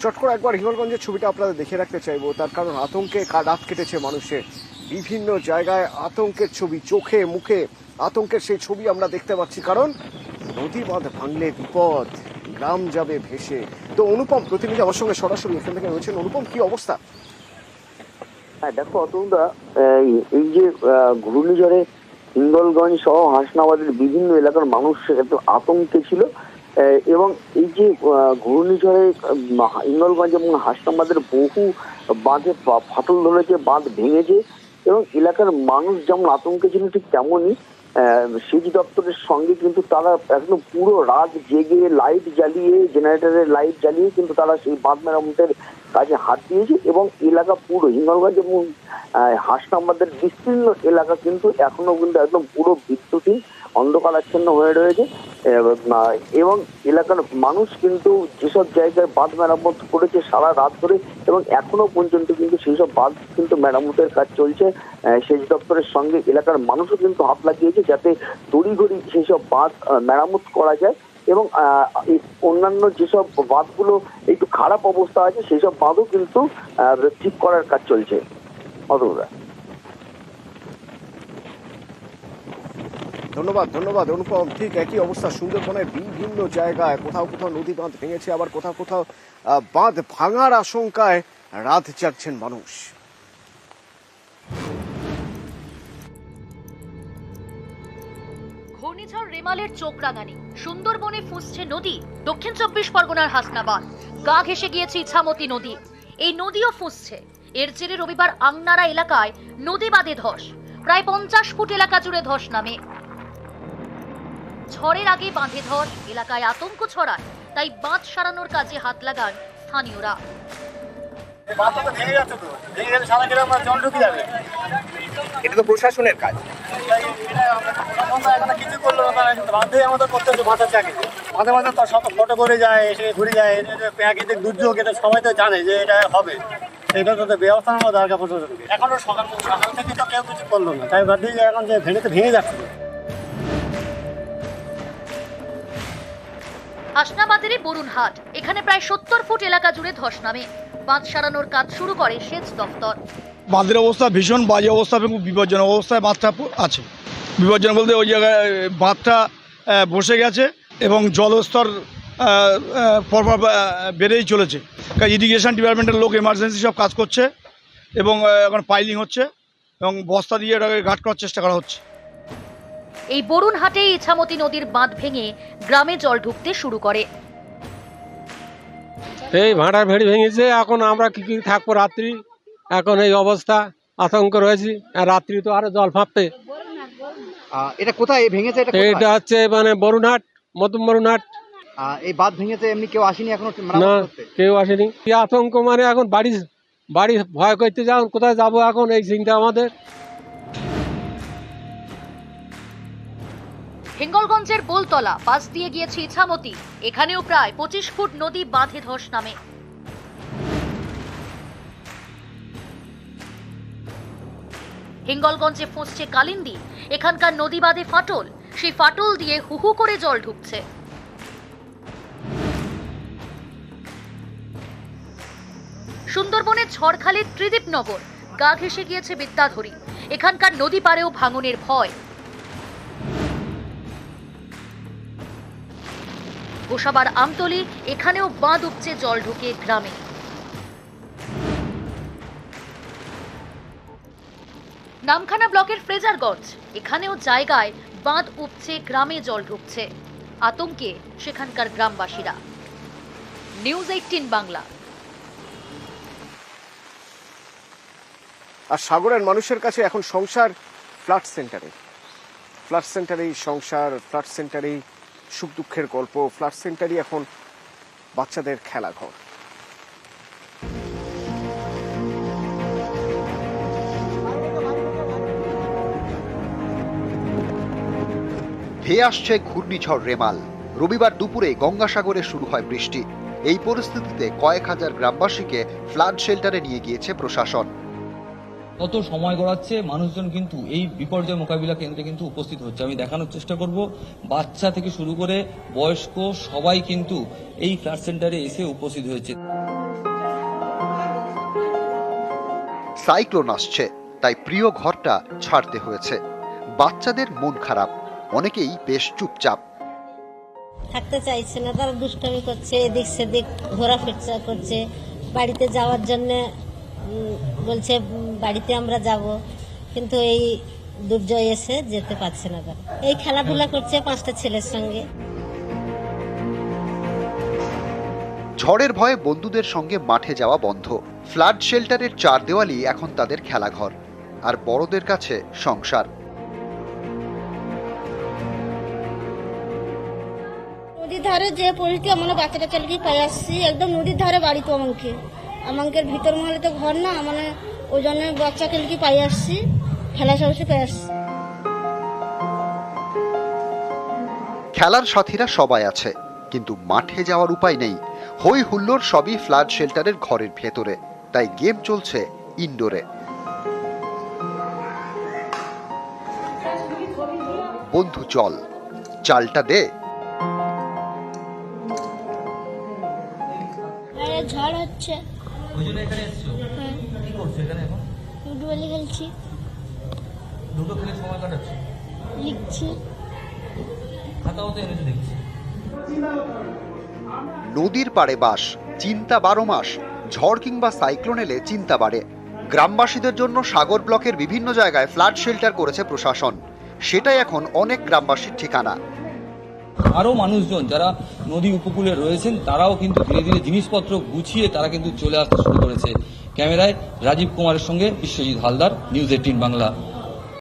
চট করে একবার হিঙ্গলগঞ্জের ছবিটা আপনাদের দেখে রাখতে চাইবো, তার কারণ আতঙ্কে রাত কেটেছে মানুষের। বিভিন্ন জায়গায় আতঙ্কের ছবি, চোখে মুখে আতঙ্কের সেই ছবি আমরা দেখতে পাচ্ছি, কারণ নদী বাঁধ ভাঙলে বিপদ, গ্রাম যাবে ভেসে। তো অনুপম প্রতিনিধি আমার সঙ্গে সরাসরি এখান থেকে রয়েছেন। অনুপম, কি অবস্থা? হ্যাঁ দেখো অতনুদা, এই যে ঘূর্ণিঝড়ে হিঙ্গলগঞ্জ সহ হাসনাবাদের বিভিন্ন এলাকার মানুষ একটু আতঙ্কে ছিল, এবং এই যে ঘূর্ণিঝড়ে হিঙ্গলগঞ্জ এবং হাসনাবাদের বহু বাঁধে ফাটল ধরেছে, বাঁধ ভেঙেছে, এবং এলাকার মানুষ যেমন আতঙ্কে ছিল ঠিক তেমনই সেচ দপ্তরের সঙ্গে কিন্তু তারা একদম পুরো রাত জেগে লাইট জ্বালিয়ে, জেনারেটরের লাইট জ্বালিয়ে কিন্তু তারা সেই বাঁধ মেরামতের কাজে হাত দিয়েছে। এবং এলাকা পুরো হিঙ্গলগঞ্জ এবং হাসনাবাদের বিস্তীর্ণ এলাকা কিন্তু এখনো কিন্তু একদম পুরো বিদ্যুৎহীন, অন্ধকারাচ্ছন্ন হয়ে রয়েছে। এবং এলাকার মানুষ কিন্তু যেসব জায়গায় বাঁধ মেরামত করেছে সারা রাত ধরে, এবং এখনো পর্যন্ত কিন্তু সেই সব বাঁধ কিন্তু মেরামতের কাজ চলছে। সেচ দপ্তরের সঙ্গে এলাকার মানুষও কিন্তু হাত লাগিয়েছে যাতে তড়িঘড়ি সেই সব বাঁধ মেরামত করা যায়, এবং অন্যান্য যেসব বাঁধগুলো একটু খারাপ অবস্থা আছে সেই সব বাঁধও কিন্তু ঠিক করার কাজ চলছে। অতটা ধন্যবাদ ধন্যবাদ অনুপম। ঠিক একই অবস্থা সুন্দরবনের বিভিন্ন জায়গায়, কোথাও কোথাও নদী বাঁধ ভেঙেছে, আবার কোথাও কোথাও বাঁধ ভাঙার আশঙ্কায় রাত জাগছেন মানুষ। ঘূর্ণিঝড় রেমালের চোখ রাঙানি, সুন্দরবনে ফুঁসছে নদী। দক্ষিণ 24 পরগনার হাসনাবাদ, গা ঘেঁষে গিয়েছে ইছামতি নদী। এই নদীও ফুঁসছে। এর জেরে রবিবার আংনারা এলাকায় নদী বাঁধে ধস। প্রায় 50 ফুট এলাকা জুড়ে ধস নামে। ঝড়ের আগে বাঁধে ধস, এলাকায় আতঙ্ক ছড়ায়। তাই বাঁধ সারানোর কাজে হাত লাগান স্থানীয়রা। এটা তো প্রশাসনের কাজ। কিছু করলো বাঁধে আমাদের করতে হচ্ছে, মাথার চাকরি মাঝে মাঝে তো সব ফটো করে যায়, এসে ঘুরে যায়। প্রাকৃতিক দুর্যোগ, এটা সবাই তো জানে যে এটা হবে, এটা তো ব্যবস্থা নেওয়া দরকার প্রশাসনকে। এখনো সকাল থেকে তো কেউ কিছু করলো না, তাই বাদ দিয়ে এখন যে ভেঙে যাচ্ছে। হাসনাবাদের বরুণহাট, এখানে প্রায় 70 ফুট এলাকা জুড়ে ধস নামে। বাঁধ সারানোর কাজ শুরু করে সেচ দপ্তর। বাঁধের অবস্থা ভীষণ বাজে অবস্থা এবং বিপজ্জনক অবস্থায় বাঁধটা আছে। বিপজ্জনক বলতে ওই জায়গায় বাঁধটা বসে গেছে এবং জলস্তর পরপর বেড়েই চলেছে। ইরিগেশন ডিপার্টমেন্টের লোক এমার্জেন্সি সব কাজ করছে এবং এখন পাইলিং হচ্ছে এবং বস্তা দিয়ে এটাকে ঘাট করার চেষ্টা করা হচ্ছে। এই বরুণহাটে ইছামতি নদীর বাঁধ ভেঙে গ্রামে জল ঢুকতে শুরু করে। এই ভাঁটার ভেড়ি ভেঙেছে, এখন আমরা কি থাকবো রাত্রি, এখন এই অবস্থা, আতঙ্ক রয়েছি। আর রাত্রি তো আরো জল ফাঁপবে। এটা কোথায় ভেঙেছে? এটা হচ্ছে মানে বরুণহাট, মধ্যম বরুণহাট। এই বাঁধ ভেঙেছে, এমনি কেউ আসেনি এখনো? না, কেউ আসেনি। কি আতঙ্ক মানে এখন বাড়ি ভয় করতে যাও, কোথায় যাবো এখন, এই চিন্তা আমাদের। হিঙ্গলগঞ্জের বোলতলা পাশ দিয়ে গিয়েছে ইছামতি, এখানেও প্রায় 25 ফুট নদী বাঁধে ধস নামে। হিঙ্গলগঞ্জে ফুঁসছে কালিন্দী, এখানকার নদী বাঁধে ফাটল, সেই ফাটল দিয়ে হুহু করে জল ঢুকছে। সুন্দরবনের ঝড়খালির ত্রিদীপনগর, গা ঘেঁষে গিয়েছে বিদ্যাধরী, এখানকার নদী পাড়েও ভাঙনের ভয়। গোসাবার আমতলী, এখানেও বাঁধ উপচে জল ঢুকে গ্রামে। নামখানা ব্লকের ফ্রেজারগঞ্জ, এখানেও জায়গায় বাঁধ উপচে গ্রামে জল ঢুকছে। আতঙ্কে সেখানকার গ্রামবাসীরা। নিউজ 18 বাংলা। আর সাগরের মানুষের কাছে এখন সংসার ফ্ল্যাট সেন্টারে। ফ্ল্যাট সেন্টারেই সংসার, ফ্ল্যাট সেন্টারেই সুখ দুঃখের গল্প, ফ্ল্যাট সেন্টারই এখন বাচ্চাদের খেলাঘর। ধেয়ে আসছে ঘূর্ণিঝড় রেমাল। রবিবার দুপুরে গঙ্গাসাগরে শুরু হয় বৃষ্টি। এই পরিস্থিতিতে কয়েক হাজার গ্রামবাসীকে ফ্লাড শেল্টারে নিয়ে গিয়েছে প্রশাসন। কত সময় গড়াচ্ছে, মানুষজন কিন্তু এই বিপর্যয় মোকাবিলা কেন্দ্রে কিন্তু উপস্থিত হচ্ছে। আমি দেখানোর চেষ্টা করব, বাচ্চা থেকে শুরু করে বয়স্ক সবাই কিন্তু এই ফ্ল্যাট সেন্টারে এসে উপস্থিত হয়েছে। সাইক্লোন আসছে, তাই প্রিয় ঘরটা ছাড়তে হয়েছে। বাচ্চাদের মন খারাপ, অনেকেই বেশ চুপচাপ। থাকতে চাইছে না, তারা দুষ্টামি করছে, এদিক সেদিক ঘোরাফেরা করছে। বাড়িতে যাওয়ার জন্য বলছে বাড়িতে আমরা যাব, কিন্তু এই দুর্যোগ এসে যেতে পারছে না তারা। এই খেলাধুলা করছে 5টা ছেলের সঙ্গে। ঝড়ের ভয়ে বন্ধুদের সঙ্গে মাঠে যাওয়া বন্ধ। ফ্লাড শেল্টারের 4 দেওয়ালই এখন তাদের খেলাঘর, আর বড়দের কাছে সংসার। নদীর ধারে যে পরিস্থিতি, আমরা বাচ্চাটা চালিয়ে পাই আসছি, একদম নদীর ধারে বাড়ি তো আমাকে ভিতর মহলে তো ঘর না, মানে ওই জন্য বাচ্চাকে লিখে পাই আসছি, খেলা সবসে পাই আসছি। খেলার সাথীরা সবাই আছে, কিন্তু মাঠে যাওয়ার উপায় নেই। হই হুল্লোড় সবই ফ্লাড শেল্টারের ঘরের ভেতরে, তাই গেম চলছে ইনডোরে। বন্ধু চল, চালটা দে। ঝড় হচ্ছে, ফুটবল খেলছি, লিখছি। নদীর পাড়ে বাস, চিন্তা 12 মাস। ঝড় কিংবা সাইক্লোন এলে চিন্তা বাড়ে। গ্রামবাসীদের জন্য সাগর ব্লকের বিভিন্ন জায়গায় ফ্লাড শেল্টার করেছে প্রশাসন, সেটাই এখন অনেক গ্রামবাসীর ঠিকানা। আরও মানুষজন যারা নদী উপকূলে রয়েছেন তারাও কিন্তু ধীরে ধীরে জিনিসপত্র গুছিয়ে তারা কিন্তু চলে আসতে শুরু করেছে। ক্যামেরায় রাজীব কুমারের সঙ্গে বিশ্বজিৎ হালদার, নিউজ 18 বাংলা।